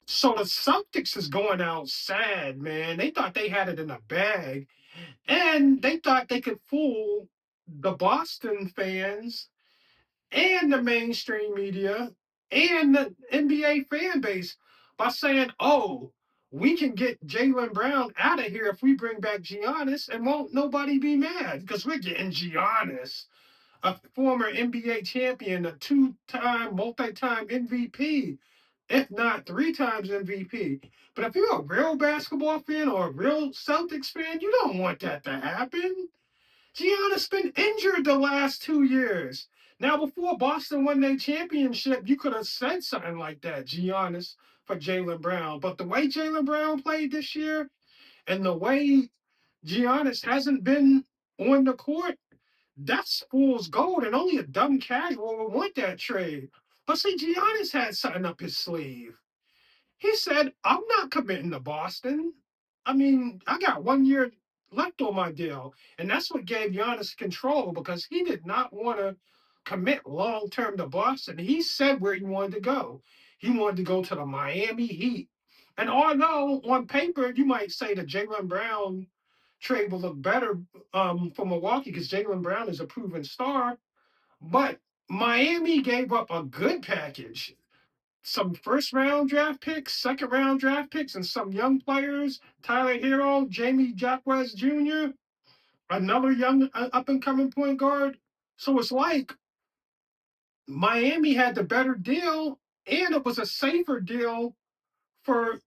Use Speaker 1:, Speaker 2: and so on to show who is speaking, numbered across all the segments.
Speaker 1: So the Celtics is going out sad, man. They thought they had it in a bag, and they thought they could fool the Boston fans and the mainstream media and the NBA fan base by saying, "Oh, we can get Jaylen Brown out of here if we bring back Giannis, and won't nobody be mad because we're getting Giannis, a former NBA champion, a two-time, multi-time MVP, if not three times MVP." But if you're a real basketball fan or a real Celtics fan, you don't want that to happen. Giannis been injured the last 2 years. Now, before Boston won their championship, you could have said something like that, Giannis for Jaylen Brown. But the way Jaylen Brown played this year and the way Giannis hasn't been on the court, that's fool's gold, and only a dumb casual would want that trade. But see, Giannis had something up his sleeve. He said, "I'm not committing to Boston. I mean, I got 1 year left on my deal." And that's what gave Giannis control because he did not want to commit long term to Boston. He said where he wanted to go. He wanted to go to the Miami Heat. And although on paper, you might say the Jaylen Brown trade will look better for Milwaukee because Jaylen Brown is a proven star, but Miami gave up a good package, some first round draft picks, second round draft picks, and some young players. Tyler Hero, Jamie Jacquez Jr., another young up and coming point guard. So it's like Miami had the better deal, and it was a safer deal for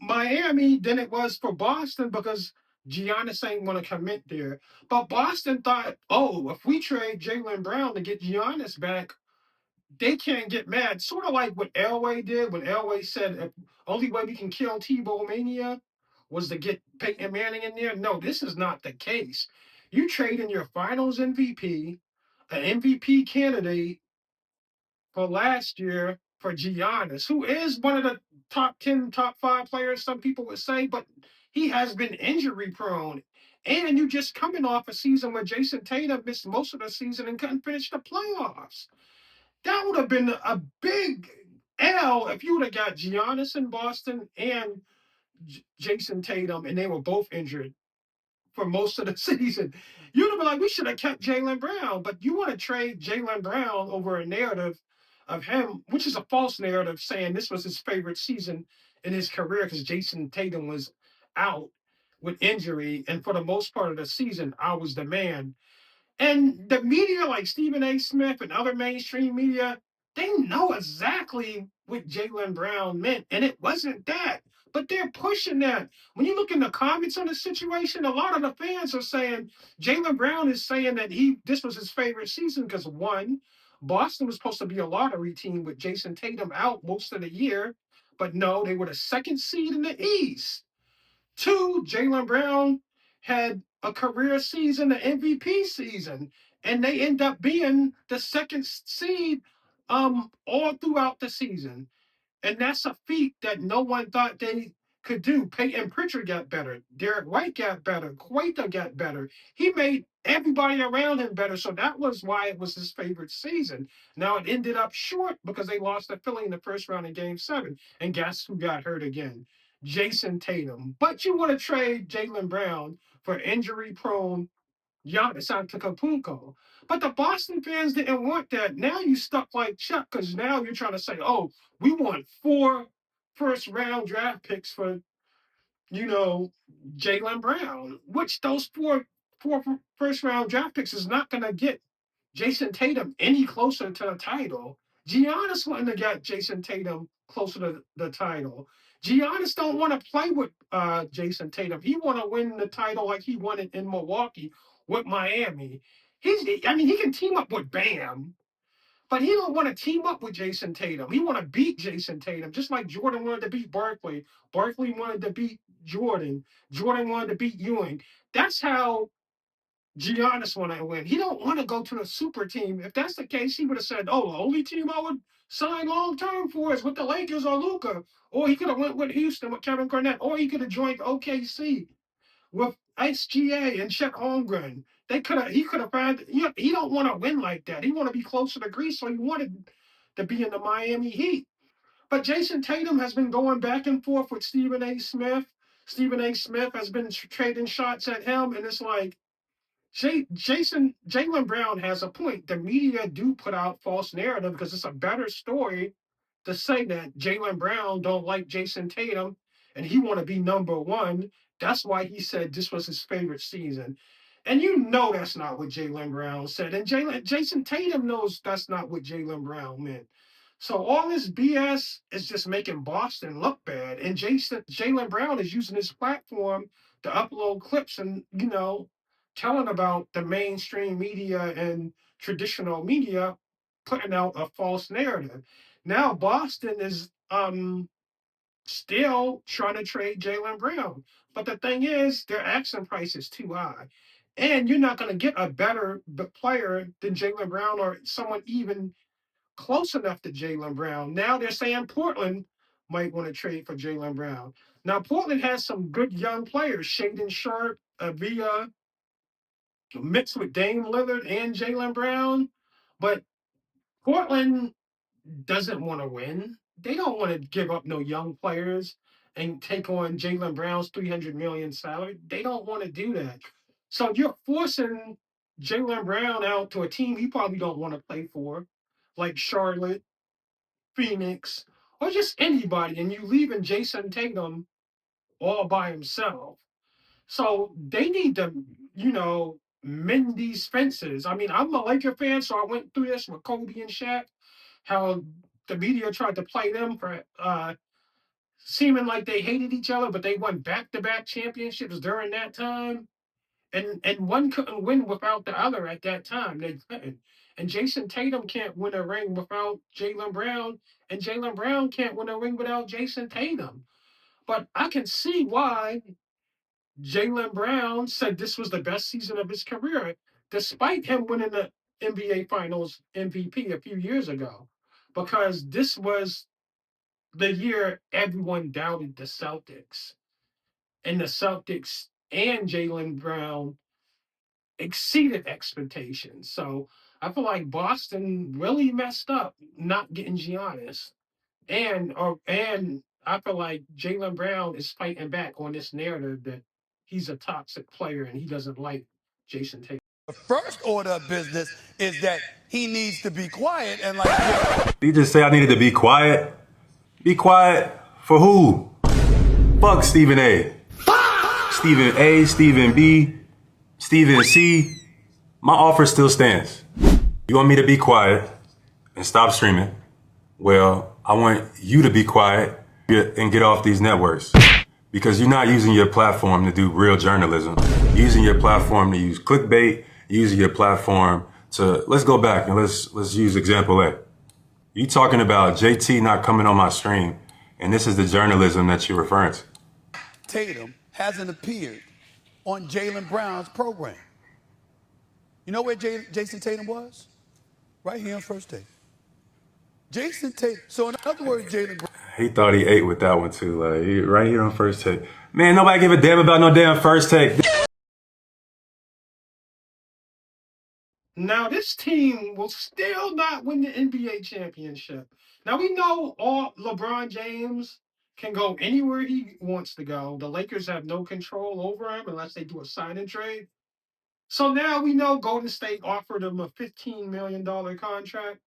Speaker 1: Miami than it was for Boston because Giannis ain't want to commit there. But Boston thought, oh, if we trade Jaylen Brown to get Giannis back, they can't get mad. Sort of like what Elway did when Elway said the only way we can kill Tebow Mania was to get Peyton Manning in there. No, this is not the case. You trade in your finals MVP, an MVP candidate for last year for Giannis, who is one of the top 10, top five players, some people would say, but he has been injury prone. And you just coming off a season where Jason Tatum missed most of the season and couldn't finish the playoffs. That would have been a big L if you would have got Giannis in Boston and Jason Tatum, and they were both injured for most of the season. You'd have been like, we should have kept Jaylen Brown, but you want to trade Jaylen Brown over a narrative of him, which is a false narrative, saying this was his favorite season in his career because Jason Tatum was out with injury, and for the most part of the season, I was the man. And the media, like Stephen A. Smith and other mainstream media, they know exactly what Jaylen Brown meant, and it wasn't that. But they're pushing that. When you look in the comments on the situation, a lot of the fans are saying Jaylen Brown is saying that this was his favorite season because one, Boston was supposed to be a lottery team with Jason Tatum out most of the year, but no, they were the second seed in the East. Two, Jaylen Brown had a career season, an MVP season, and they end up being the second seed all throughout the season. And that's a feat that no one thought they could do. Peyton Pritchard got better. Derek White got better. Quaita got better. He made everybody around him better. So that was why it was his favorite season. Now it ended up short because they lost to Philly in the first round in game 7. And guess who got hurt again? Jason Tatum. But you want to trade Jaylen Brown for injury prone Giannis Antetokounmpo. But the Boston fans didn't want that. Now you stuck like Chuck because now you're trying to say, oh, we want 4 first round draft picks for, you know, Jaylen Brown, which those four first round draft picks is not going to get Jason Tatum any closer to the title. Giannis wouldn't have got Jason Tatum closer to the title. Giannis don't want to play with Jason Tatum. He want to win the title like he won it in Milwaukee with Miami. I mean, he can team up with Bam, but he don't want to team up with Jason Tatum. He want to beat Jason Tatum, just like Jordan wanted to beat Barkley. Barkley wanted to beat Jordan. Jordan wanted to beat Ewing. That's how Giannis want to win. He don't want to go to the super team. If that's the case, he would have said, "Oh, the only team I would sign long term for is with the Lakers or Luca." Or he could have went with Houston with Kevin Garnett. Or he could have joined OKC with SGA and Chet Holmgren. They could have. He could have found. He don't want to win like that. He want to be closer to Greece, so he wanted to be in the Miami Heat. But Jason Tatum has been going back and forth with Stephen A. Smith. Stephen A. Smith has been trading shots at him, and it's like Jaylen Brown has a point. The media do put out false narrative because it's a better story to say that Jaylen Brown don't like Jason Tatum and he want to be number one. That's why he said this was his favorite season. And you know that's not what Jaylen Brown said. And Jason Tatum knows that's not what Jaylen Brown meant. So all this BS is just making Boston look bad. And Jaylen Brown is using his platform to upload clips and, telling about the mainstream media and traditional media putting out a false narrative. Now Boston is still trying to trade Jaylen Brown. But the thing is, their asking price is too high. And you're not going to get a better player than Jaylen Brown or someone even close enough to Jaylen Brown. Now they're saying Portland might want to trade for Jaylen Brown. Now Portland has some good young players, Shaden Sharp, Avia, mixed with Dame Lillard and Jaylen Brown. But Portland doesn't want to win. They don't want to give up no young players and take on Jaylen Brown's $300 million salary. They don't want to do that. So you're forcing Jaylen Brown out to a team he probably don't want to play for, like Charlotte, Phoenix, or just anybody, and you leaving Jason Tatum all by himself. So they need to, mend these fences. I mean, I'm a Laker fan, so I went through this with Kobe and Shaq, how the media tried to play them for seeming like they hated each other, but they won back-to-back championships during that time. And one couldn't win without the other at that time. They couldn't. And Jason Tatum can't win a ring without Jaylen Brown, and Jaylen Brown can't win a ring without Jason Tatum. But I can see why Jaylen Brown said this was the best season of his career, despite him winning the NBA Finals MVP a few years ago, because this was the year everyone doubted the Celtics. And the Celtics and Jaylen Brown exceeded expectations. So I feel like Boston really messed up not getting Giannis. And I feel like Jaylen Brown is fighting back on this narrative that he's a toxic player and he doesn't like Jason Tatum.
Speaker 2: The first order of business is that he needs to be quiet and like.
Speaker 3: Did you just say I needed to be quiet? Be quiet for who? Fuck Stephen A. Stephen A, Stephen B, Stephen C. My offer still stands. You want me to be quiet and stop streaming? Well, I want you to be quiet and get off these networks. Because you're not using your platform to do real journalism. You're using your platform to use clickbait, using your platform to, let's go back and let's use example A. You talking about JT not coming on my stream, and this is the journalism that you're referring to.
Speaker 2: Tatum hasn't appeared on Jaylen Brown's program. You know where Jason Tatum was? Right here on First Take. Jason Tatum. So in other words, Jaylen Brown.
Speaker 3: He thought he ate with that one too. Right here on First Take. Man, nobody give a damn about no damn First Take.
Speaker 1: Now this team will still not win the NBA championship. Now we know all LeBron James can go anywhere he wants to go. The Lakers have no control over him unless they do a sign and trade. So now we know Golden State offered him a $15 million contract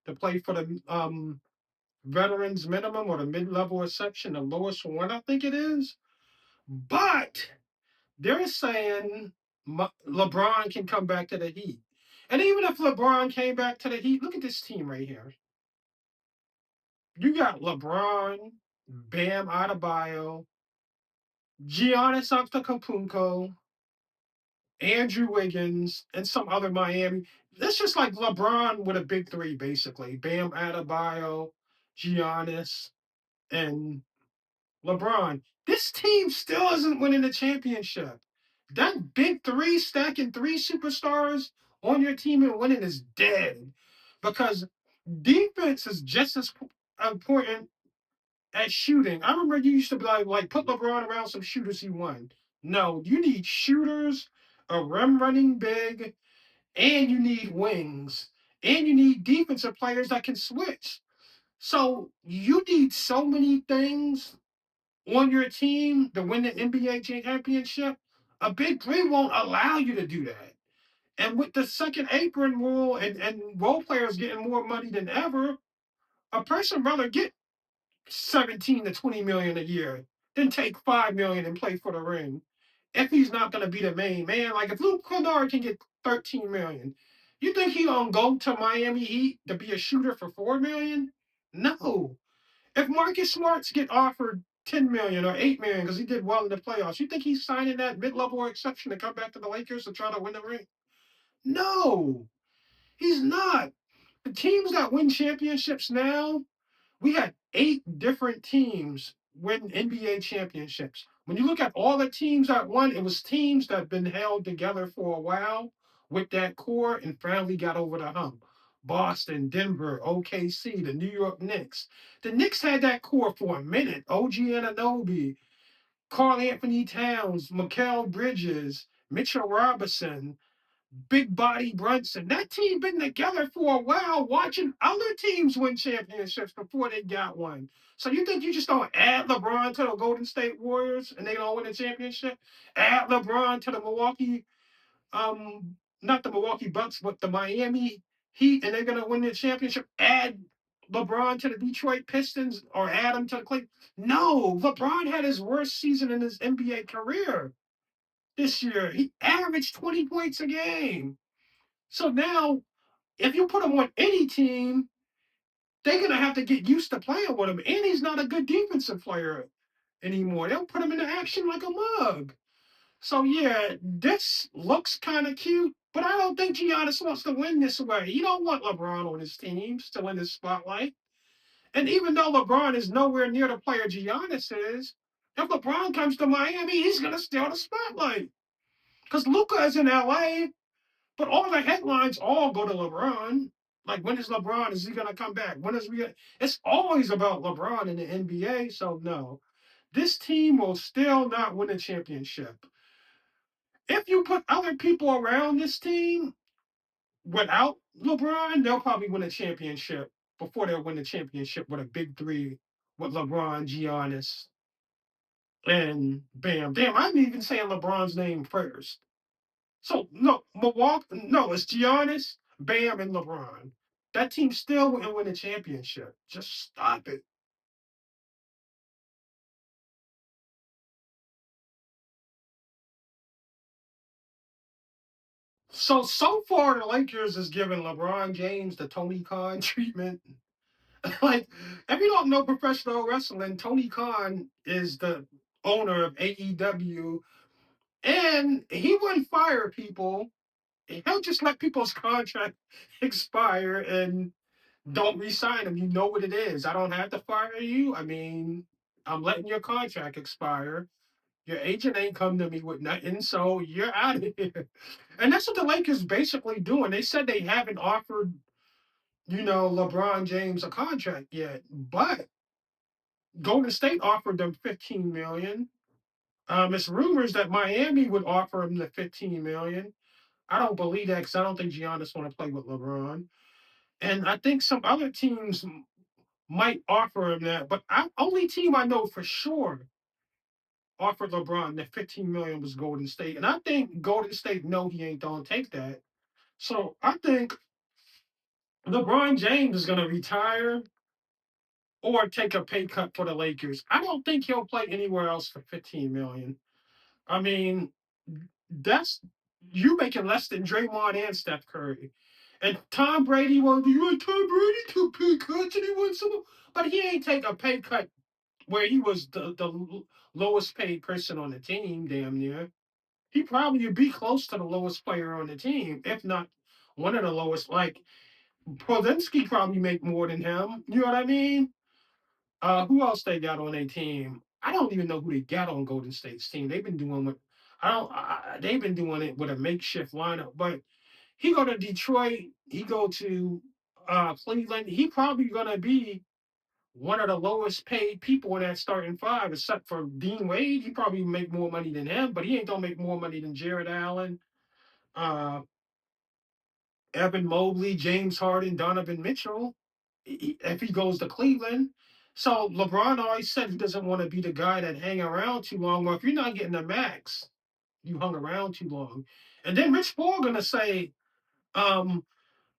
Speaker 1: to play for the veterans minimum or the mid-level exception, the lowest one I think it is. But they're saying LeBron can come back to the Heat. And even if LeBron came back to the Heat, look at this team right here. You got LeBron, Bam Adebayo, Giannis Antetokounmpo, Andrew Wiggins, and some other Miami. That's just like LeBron with a big three, basically. Bam Adebayo, Giannis, and LeBron. This team still isn't winning the championship. That big three stacking three superstars on your team and winning is dead. Because defense is just as important as shooting. I remember you used to be like put LeBron around some shooters he won. No, you need shooters, a rim running big, and you need wings. And you need defensive players that can switch. So you need so many things on your team to win the NBA championship. A big three won't allow you to do that. And with the second apron rule and role players getting more money than ever, a person rather get 17 to 20 million a year than take 5 million and play for the ring. If he's not gonna be the main man, like if Luke Kennard can get 13 million, you think he gonna go to Miami Heat to be a shooter for 4 million? No. If Marcus Smarts get offered 10 million or 8 million because he did well in the playoffs, you think he's signing that mid-level exception to come back to the Lakers to try to win the ring? No, he's not. The teams that win championships now, we had 8 different teams win NBA championships. When you look at all the teams that won, it was teams that have been held together for a while with that core and finally got over the hump. Boston, Denver, OKC, the New York Knicks. The Knicks had that core for a minute. OG Anunoby, Karl Anthony Towns, Mikal Bridges, Mitchell Robinson, Big Body Brunson. That team been together for a while, watching other teams win championships before they got one. So you think you just don't add LeBron to the Golden State Warriors and they don't win a championship? Add LeBron to the not the Milwaukee Bucks, but the Miami Heat, and they're gonna win the championship. Add LeBron to the Detroit Pistons or add him to the Cleveland. No, LeBron had his worst season in his NBA career this year. He averaged 20 points a game. So now, if you put him on any team, they're gonna have to get used to playing with him. And he's not a good defensive player anymore. They'll put him into action like a mug. So yeah, this looks kind of cute, but I don't think Giannis wants to win this way. He don't want LeBron on his team to win this spotlight. And even though LeBron is nowhere near the player Giannis is, if LeBron comes to Miami, he's gonna steal the spotlight. Because Luka is in LA. But all the headlines all go to LeBron. Like, when is LeBron? Is he going to come back? When is we? It's always about LeBron in the NBA. So no, this team will still not win a championship. If you put other people around this team without LeBron, they'll probably win a championship before they'll win the championship with a big three with LeBron, Giannis, and Bam. Damn, I'm even saying LeBron's name first. So no, Milwaukee. No, it's Giannis, Bam, and LeBron. That team still wouldn't win a championship. Just stop it. So far, the Lakers is giving LeBron James the Tony Khan treatment. Like, if you don't know professional wrestling, Tony Khan is the owner of AEW, and he wouldn't fire people. He'll just let people's contract expire and don't resign them. You know what it is. I don't have to fire you. I mean, I'm letting your contract expire. Your agent ain't come to me with nothing, so you're out of here. And that's what the Lakers basically doing. They said they haven't offered, LeBron James a contract yet, but Golden State offered them 15 million. It's rumors that Miami would offer him the 15 million. I don't believe that because I don't think Giannis want to play with LeBron. And I think some other teams might offer him that, but only team I know for sure offered LeBron that 15 million was Golden State, and I think Golden State know he ain't gonna take that. So I think LeBron James is gonna retire or take a pay cut for the Lakers. I don't think he'll play anywhere else for 15 million. I mean, that's you making less than Draymond and Steph Curry. And Tom Brady, well, you want Tom Brady to pay cuts and he wants some, but he ain't take a pay cut where he was the lowest paid person on the team, damn near. He probably would be close to the lowest player on the team, if not one of the lowest. Like Pozinski probably make more than him. You know what I mean? Who else they got on their team? I don't even know who they got on Golden State's team. They've been doing with I don't. They've been doing it with a makeshift lineup. But he go to Detroit. He go to Cleveland. He probably gonna be one of the lowest paid people in that starting five, except for Dean Wade. He probably make more money than him, but he ain't gonna make more money than Jared Allen, uh, Evan Mobley, James Harden, Donovan Mitchell. if he goes to Cleveland. So LeBron always said he doesn't want to be the guy that hang around too long. Well, if you're not getting the max, you hung around too long. And then Rich Paul gonna say, um,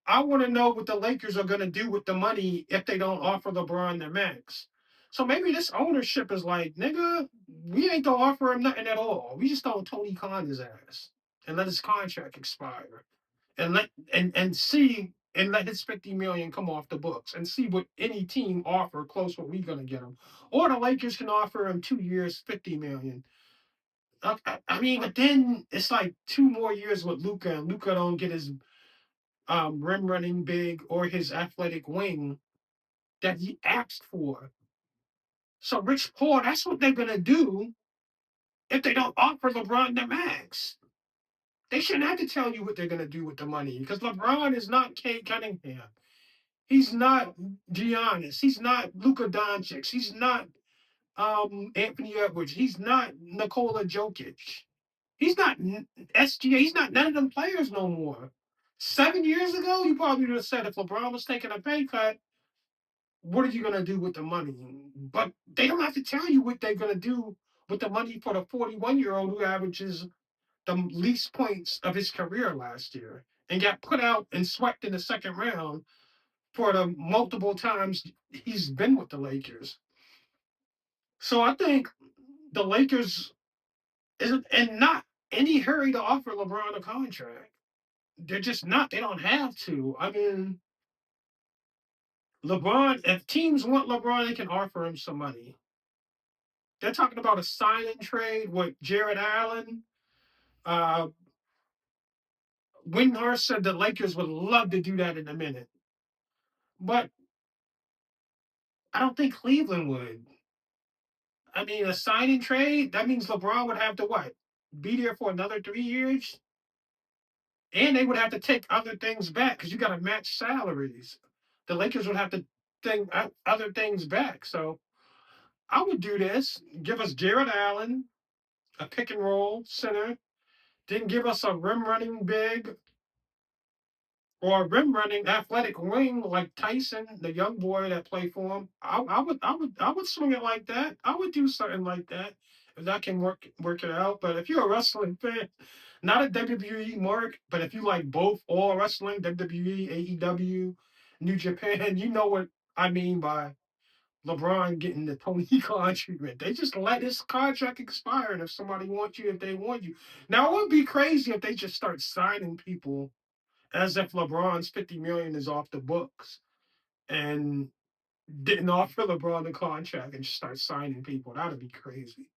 Speaker 1: I want to know what the Lakers are gonna do with the money if they don't offer LeBron the max. So maybe this ownership is like, nigga, we ain't gonna offer him nothing at all. We just don't Tony Khan his ass and let his contract expire and let his 50 million come off the books and see what any team offer close what we gonna get him. Or the Lakers can offer him 2 years, 50 million. I mean, but then it's like 2 more years with Luca, and Luca don't get his rim running big or his athletic wing that he asked for. So Rich Paul, that's what they're gonna do if they don't offer LeBron the max. They shouldn't have to tell you what they're gonna do with the money because LeBron is not Kate Cunningham. He's not Giannis. He's not Luka Doncic. He's not Anthony Edwards. He's not Nikola Jokic. He's not SGA. He's not none of them players no more. 7 years ago, you probably would have said if LeBron was taking a pay cut, what are you going to do with the money? But they don't have to tell you what they're going to do with the money for the 41-year-old who averages the least points of his career last year and got put out and swept in the second round for the multiple times he's been with the Lakers. So I think the Lakers isn't in not any hurry to offer LeBron a contract. They're just not. They don't have to. I mean, LeBron, if teams want LeBron, they can offer him some money. They're talking about a sign and trade with Jared Allen. Uh, Windhorst said the Lakers would love to do that in a minute. But I don't think Cleveland would. I mean, a sign and trade, that means LeBron would have to what? Be there for another 3 years? And they would have to take other things back because you got to match salaries. The Lakers would have to think other things back. So I would do this. Give us Jared Allen, a pick and roll center. Then give us a rim running big or a rim running athletic wing like Tyson, the young boy that played for him. I would swing it like that. I would do something like that if that can work it out. But if you're a wrestling fan, not a WWE mark, but if you like both all wrestling, WWE, AEW, New Japan, you know what I mean by LeBron getting the Tony Khan treatment. They just let his contract expire, and if somebody wants you, if they want you. Now it would be crazy if they just start signing people as if LeBron's 50 million is off the books and didn't offer LeBron a contract and just start signing people. That'd be crazy.